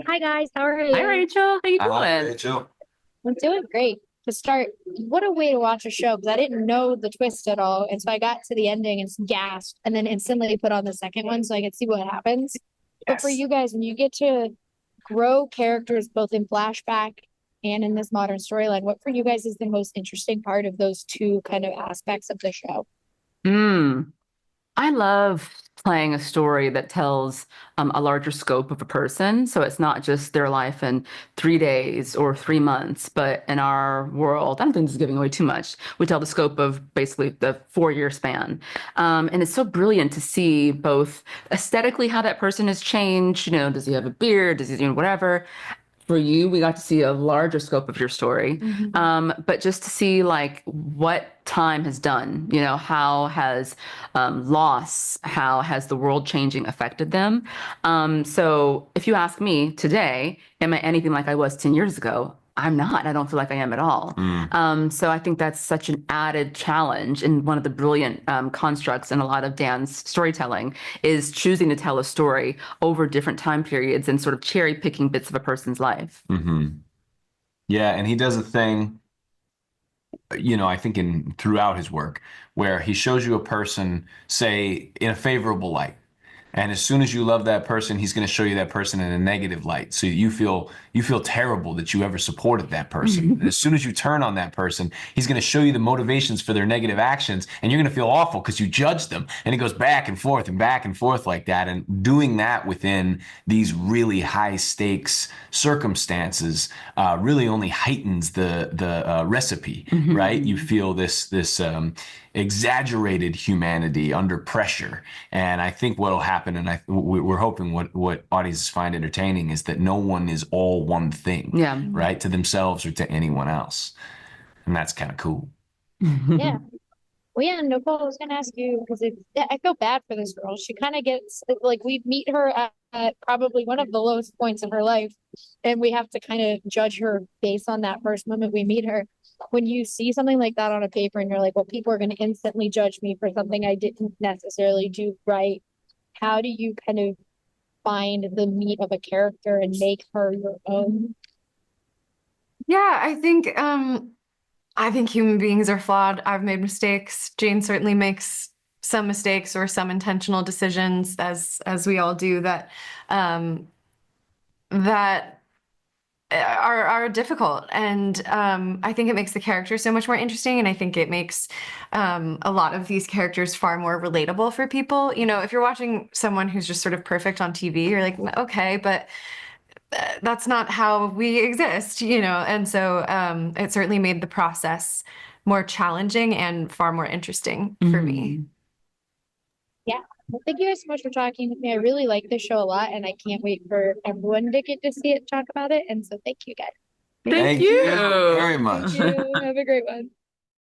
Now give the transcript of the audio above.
Hi guys, how are Hi, you? Rachel. How you doing? Rachel. I'm doing great. To start, what a way to watch a show because I didn't know the twist at all. And so I got to the ending and gasped and then instantly put on the second one so I could see what happens. But for Yes. you guys, when you get to grow characters both in flashback and in this modern storyline, what for you guys is the most interesting part of those two kind of aspects of the show? Mm. I love playing a story that tells a larger scope of a person. So it's not just their life in 3 days or 3 months, but in our world, I don't think this is giving away too much. We tell the scope of basically the 4 year span. And it's so brilliant to see both aesthetically how that person has changed. Does he have a beard? Does he do whatever? For you, we got to see a larger scope of your story. But just to see like what time has done, how has loss, how has the world changing affected them. So if you ask me today, am I anything like I was 10 years ago? I'm not. I don't feel like I am at all. Mm. So I think that's such an added challenge, and one of the brilliant constructs in a lot of Dan's storytelling is choosing to tell a story over different time periods and sort of cherry picking bits of a person's life. Hmm. Yeah, and he does a thing, I think in throughout his work where he shows you a person, say, in a favorable light. And as soon as you love that person, he's going to show you that person in a negative light. So you feel terrible that you ever supported that person. And as soon as you turn on that person, he's going to show you the motivations for their negative actions, and you're going to feel awful because you judged them. And it goes back and forth like that. And doing that within these really high stakes circumstances really only heightens the recipe, right? You feel this exaggerated humanity under pressure. And I think what'll happen, and we're hoping what audiences find entertaining, is that no one is all one thing, Yeah. right? To themselves or to anyone else. And that's kind of cool. Yeah. Well, yeah, Nicole, I was gonna ask you because I feel bad for this girl. She kind of gets like we meet her at probably one of the lowest points of her life, and we have to kind of judge her based on that first moment we meet her. When you see something like that on a paper and you're like, well, people are going to instantly judge me for something I didn't necessarily do right. How do you kind of find the meat of a character and make her your own? Yeah, I think human beings are flawed. I've made mistakes. Jane certainly makes some mistakes or some intentional decisions, as we all do, that are difficult. And I think it makes the character so much more interesting, and I think it makes a lot of these characters far more relatable for people. If you're watching someone who's just sort of perfect on TV, you're like, okay, but that's not how we exist. And so it certainly made the process more challenging and far more interesting for me. Yeah. Well, thank you guys so much for talking with me. I really like this show a lot, and I can't wait for everyone to get to see it, talk about it. And so thank you guys. Thank Thank you you. very Thank much. you. Have a great one.